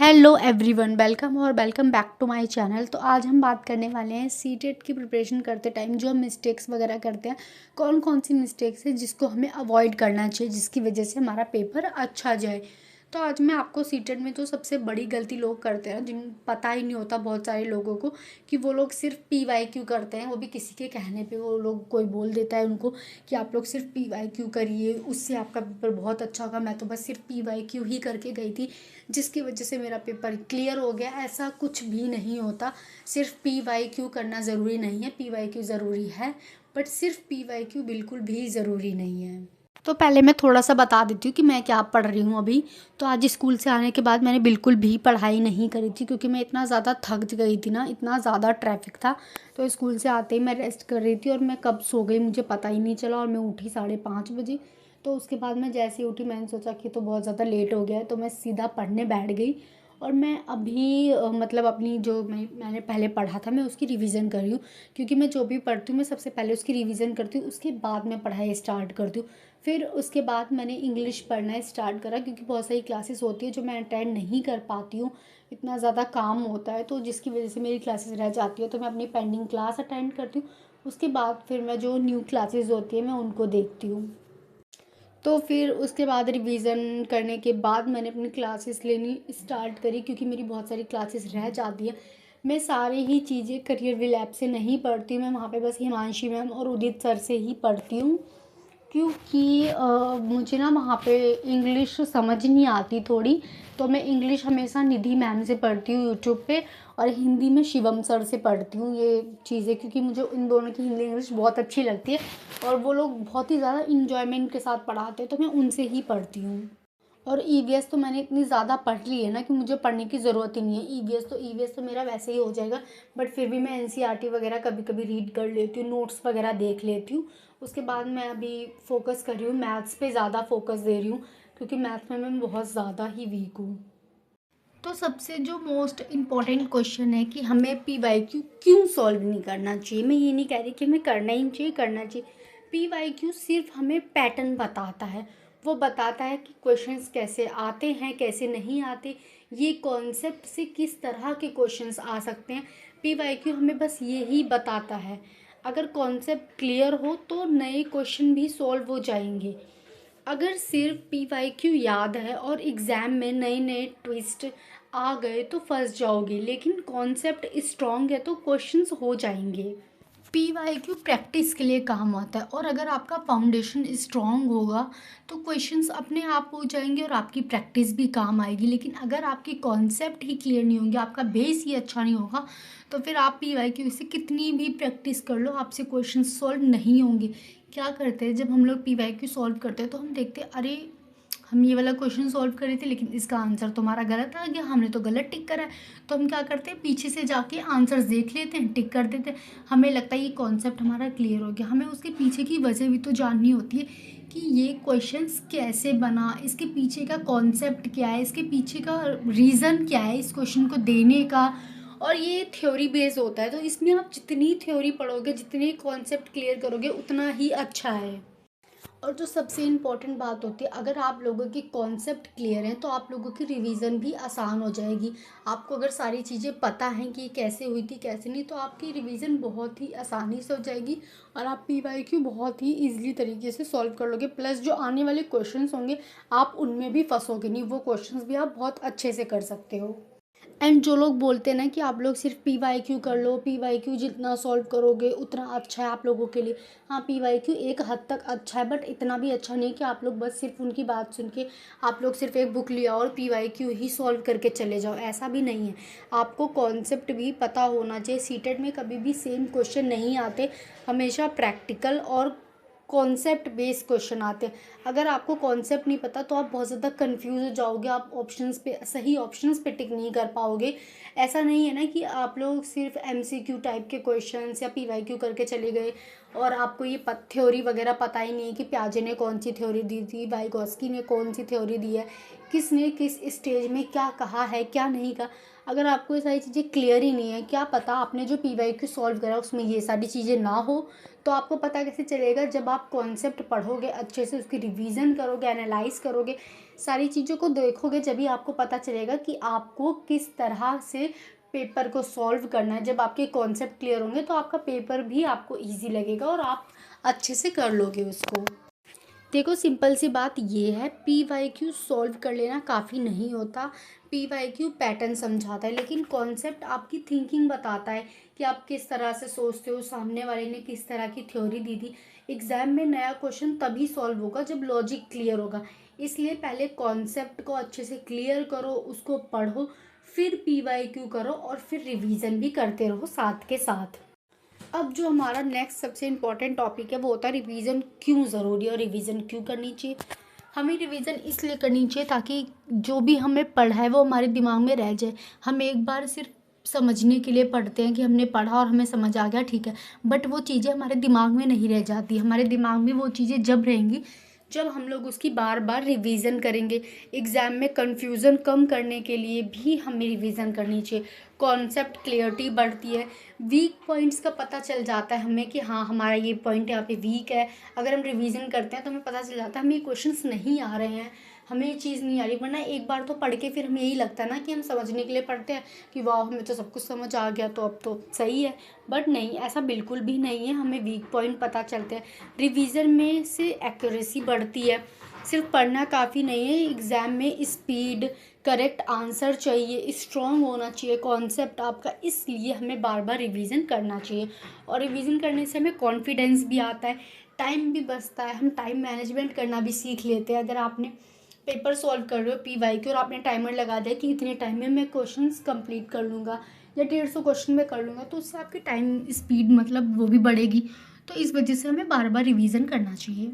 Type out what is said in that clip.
Hello everyone, welcome और welcome back to my channel. तो आज हम बात करने वाले हैं सीटेट की प्रिपरेशन करते टाइम जो हम मिस्टेक्स वगैरह करते हैं, कौन कौन सी मिस्टेक्स है जिसको हमें अवॉइड करना चाहिए, जिसकी वजह से हमारा पेपर अच्छा जाए। तो आज मैं आपको सीटेट में जो सबसे बड़ी गलती लोग करते हैं, जिन पता ही नहीं होता बहुत सारे लोगों को कि वो लोग सिर्फ PYQ करते हैं, वो भी किसी के कहने पे। वो लोग कोई बोल देता है उनको कि आप लोग सिर्फ PYQ करिए, उससे आपका पेपर बहुत अच्छा होगा। मैं तो बस सिर्फ PYQ ही करके गई थी, जिसकी वजह से मेरा पेपर क्लियर हो गया। ऐसा कुछ भी नहीं होता। सिर्फ PYQ करना ज़रूरी नहीं है, PYQ ज़रूरी है, बट सिर्फ PYQ बिल्कुल भी ज़रूरी नहीं है। तो पहले मैं थोड़ा सा बता देती हूँ कि मैं क्या पढ़ रही हूँ अभी। तो आज स्कूल से आने के बाद मैंने बिल्कुल भी पढ़ाई नहीं करी थी, क्योंकि मैं इतना ज़्यादा थक गई थी ना, इतना ज़्यादा ट्रैफिक था। तो स्कूल से आते ही मैं रेस्ट कर रही थी और मैं कब सो गई मुझे पता ही नहीं चला, और मैं उठी 5:30 बजे। तो उसके बाद मैं जैसे ही उठी मैंने सोचा कि तो बहुत ज़्यादा लेट हो गया है, तो मैं सीधा पढ़ने बैठ गई। और मैं अभी मतलब अपनी जो मैंने पहले पढ़ा था मैं उसकी रिवीजन कर रही हूँ, क्योंकि मैं जो भी पढ़ती हूँ मैं सबसे पहले उसकी रिवीजन करती हूँ, उसके बाद मैं पढ़ाई स्टार्ट करती हूँ। फिर उसके बाद मैंने इंग्लिश पढ़ना स्टार्ट करा, क्योंकि बहुत सारी क्लासेस होती है जो मैं अटेंड नहीं कर पाती हूँ, इतना ज़्यादा काम होता है, तो जिसकी वजह से मेरी क्लासेस रह जाती है। तो मैं अपनी पेंडिंग क्लास अटेंड करती हूँ, उसके बाद फिर मैं जो न्यू क्लासेस होती है मैं उनको देखती हूँ। तो फिर उसके बाद रिवीज़न करने के बाद मैंने अपनी क्लासेस लेनी स्टार्ट करी, क्योंकि मेरी बहुत सारी क्लासेस रह जाती है। मैं सारी ही चीज़ें करियर विल ऐप से नहीं पढ़ती हूँ, मैं वहाँ पे बस हिमांशी मैम और उदित सर से ही पढ़ती हूँ, क्योंकि मुझे ना वहाँ पे इंग्लिश समझ नहीं आती थोड़ी। तो मैं इंग्लिश हमेशा निधि मैम से पढ़ती हूँ यूट्यूब पे, और हिंदी में शिवम सर से पढ़ती हूँ ये चीज़ें, क्योंकि मुझे इन दोनों की हिंदी इंग्लिश बहुत अच्छी लगती है और वो लोग बहुत ही ज़्यादा इंजॉयमेंट के साथ पढ़ाते हैं, तो मैं उनसे ही पढ़ती हूँ। और EVS तो मैंने इतनी ज़्यादा पढ़ ली है ना कि मुझे पढ़ने की ज़रूरत ही नहीं है। EVS तो मेरा वैसे ही हो जाएगा, बट फिर भी मैं NCERT वगैरह कभी कभी रीड कर लेती हूँ, नोट्स वगैरह देख लेती हूँ। उसके बाद मैं अभी फोकस कर रही हूँ, मैथ्स पे ज़्यादा फोकस दे रही हूँ, क्योंकि मैथ्स में मैं बहुत ज़्यादा ही वीक हूँ। तो सबसे जो मोस्ट इम्पॉर्टेंट क्वेश्चन है कि हमें PYQ क्यों सॉल्व नहीं करना चाहिए। मैं ये नहीं कह रही कि हमें करना ही चाहिए, करना चाहिए। PYQ सिर्फ हमें पैटर्न बताता है, वो बताता है कि क्वेश्चंस कैसे आते हैं कैसे नहीं आते, ये कॉन्सेप्ट से किस तरह के क्वेश्चंस आ सकते हैं। PYQ हमें बस ये ही बताता है। अगर कॉन्सेप्ट क्लियर हो तो नए क्वेश्चन भी सॉल्व हो जाएंगे। अगर सिर्फ PYQ याद है और एग्ज़ाम में नए नए ट्विस्ट आ गए तो फंस जाओगे, लेकिन कॉन्सेप्ट स्ट्रॉन्ग है तो क्वेश्चंस हो जाएंगे। PYQ प्रैक्टिस के लिए काम आता है, और अगर आपका फाउंडेशन स्ट्रॉन्ग होगा तो क्वेश्चंस अपने आप हो जाएंगे और आपकी प्रैक्टिस भी काम आएगी। लेकिन अगर आपकी कॉन्सेप्ट ही क्लियर नहीं होंगे, आपका बेस ही अच्छा नहीं होगा, तो फिर आप PYQ से कितनी भी प्रैक्टिस कर लो आपसे क्वेश्चन सॉल्व नहीं होंगे। क्या करते हैं, जब हम लोग PYQ सॉल्व करते हैं तो हम देखते हैं अरे हम ये वाला क्वेश्चन सॉल्व करे थे लेकिन इसका आंसर तो हमारा गलत आ गया, हमने तो गलत टिक करा है। तो हम क्या करते हैं, पीछे से जाके आंसर्स देख लेते हैं, टिक कर देते हैं। हमें लगता है ये कॉन्सेप्ट हमारा क्लियर हो गया, हमें उसके पीछे की वजह भी तो जाननी होती है कि ये क्वेश्चंस कैसे बना, इसके पीछे का कॉन्सेप्ट क्या है, इसके पीछे का रीज़न क्या है इस क्वेश्चन को देने का। और ये थ्योरी बेस्ड होता है, तो इसमें आप जितनी थ्योरी पढ़ोगे, जितने कॉन्सेप्ट क्लियर करोगे, उतना ही अच्छा है। और जो सबसे इम्पॉर्टेंट बात होती है, अगर आप लोगों के कॉन्सेप्ट क्लियर हैं तो आप लोगों की रिवीजन भी आसान हो जाएगी। आपको अगर सारी चीज़ें पता हैं कि कैसे हुई थी कैसे नहीं, तो आपकी रिवीजन बहुत ही आसानी से हो जाएगी और आप PYQ बहुत ही ईजिली तरीके से सॉल्व कर लोगे। प्लस जो आने वाले क्वेश्चंस होंगे आप उनमें भी फंसोगे नहीं, वो क्वेश्चंस भी आप बहुत अच्छे से कर सकते हो। एंड जो लोग बोलते हैं ना कि आप लोग सिर्फ PYQ कर लो, PYQ जितना सॉल्व करोगे उतना अच्छा है आप लोगों के लिए। हाँ, PYQ एक हद तक अच्छा है, बट इतना भी अच्छा नहीं कि आप लोग बस सिर्फ उनकी बात सुन के आप लोग सिर्फ एक बुक लिया और PYQ ही सॉल्व करके चले जाओ, ऐसा भी नहीं है। आपको कॉन्सेप्ट भी पता होना चाहिए। सीटेट में कभी भी सेम क्वेश्चन नहीं आते, हमेशा प्रैक्टिकल और कॉन्सेप्ट बेस्ड क्वेश्चन आते हैं। अगर आपको कॉन्सेप्ट नहीं पता तो आप बहुत ज़्यादा कंफ्यूज हो जाओगे, आप ऑप्शंस पे सही ऑप्शंस पे टिक नहीं कर पाओगे। ऐसा नहीं है ना कि आप लोग सिर्फ MCQ टाइप के क्वेश्चंस या PYQ करके चले गए और आपको ये थ्योरी वगैरह पता ही नहीं है कि प्याजे ने कौन सी थ्योरी दी थी, वाइगोस्की ने कौन सी थ्योरी दी है, किसने किस स्टेज में क्या कहा है क्या नहीं कहा। अगर आपको ये सारी चीज़ें क्लियर ही नहीं है, क्या पता आपने जो PYQ सॉल्व करा उसमें ये सारी चीज़ें ना हो, तो आपको पता कैसे चलेगा। जब आप कॉन्सेप्ट पढ़ोगे अच्छे से, उसकी रिवीजन करोगे, एनालाइज करोगे, सारी चीज़ों को देखोगे, जब भी आपको पता चलेगा कि आपको किस तरह से पेपर को सॉल्व करना है। जब आपके कॉन्सेप्ट क्लियर होंगे तो आपका पेपर भी आपको ईजी लगेगा और आप अच्छे से कर लोगे उसको। देखो सिंपल सी बात ये है, PYQ सॉल्व कर लेना काफ़ी नहीं होता। PYQ पैटर्न समझाता है, लेकिन कॉन्सेप्ट आपकी थिंकिंग बताता है कि आप किस तरह से सोचते हो, सामने वाले ने किस तरह की थ्योरी दी थी। एग्ज़ाम में नया क्वेश्चन तभी सॉल्व होगा जब लॉजिक क्लियर होगा। इसलिए पहले कॉन्सेप्ट को अच्छे से क्लियर करो, उसको पढ़ो, फिर PYQ करो और फिर रिवीजन भी करते रहो साथ के साथ। अब जो हमारा नेक्स्ट सबसे इम्पॉर्टेंट टॉपिक है वो होता है रिवीजन क्यों ज़रूरी है और रिवीजन क्यों करनी चाहिए। हमें रिवीजन इसलिए करनी चाहिए ताकि जो भी हमें पढ़ा है वो हमारे दिमाग में रह जाए। हम एक बार सिर्फ समझने के लिए पढ़ते हैं कि हमने पढ़ा और हमें समझ आ गया, ठीक है, बट वो चीज़ें हमारे दिमाग में नहीं रह जाती। हमारे दिमाग में वो चीज़ें जब रहेंगी जब हम लोग उसकी बार बार रिवीजन करेंगे। एग्ज़ाम में कन्फ्यूज़न कम करने के लिए भी हमें रिवीजन करनी चाहिए। कॉन्सेप्ट क्लियरिटी बढ़ती है, वीक पॉइंट्स का पता चल जाता है हमें कि हाँ हमारा ये पॉइंट यहाँ पे वीक है। अगर हम रिवीजन करते हैं तो हमें पता चल जाता है हमें ये क्वेश्चंस नहीं आ रहे हैं, हमें ये चीज़ नहीं आ रही। वरना एक बार तो पढ़ के फिर हमें यही लगता है ना कि हम समझने के लिए पढ़ते हैं कि वाह हमें तो सब कुछ समझ आ गया तो अब तो सही है, बट नहीं, ऐसा बिल्कुल भी नहीं है। हमें वीक पॉइंट पता चलते हैं। रिवीजन में से एक्यूरेसी बढ़ती है। सिर्फ पढ़ना काफ़ी नहीं है, एग्ज़ाम में स्पीड, करेक्ट आंसर चाहिए, स्ट्रॉन्ग होना चाहिए कॉन्सेप्ट आपका, इसलिए हमें बार बार रिवीजन करना चाहिए। और रिवीजन करने से हमें कॉन्फिडेंस भी आता है, टाइम भी बचता है, हम टाइम मैनेजमेंट करना भी सीख लेते हैं। अगर आपने पेपर सॉल्व कर रहे हो PYQ और आपने टाइमर लगा दिया कि इतने टाइम में मैं क्वेश्चंस कंप्लीट कर लूँगा या 150 क्वेश्चन में कर लूँगा, तो उससे आपकी टाइम स्पीड मतलब वो भी बढ़ेगी। तो इस वजह से हमें बार बार रिवीजन करना चाहिए।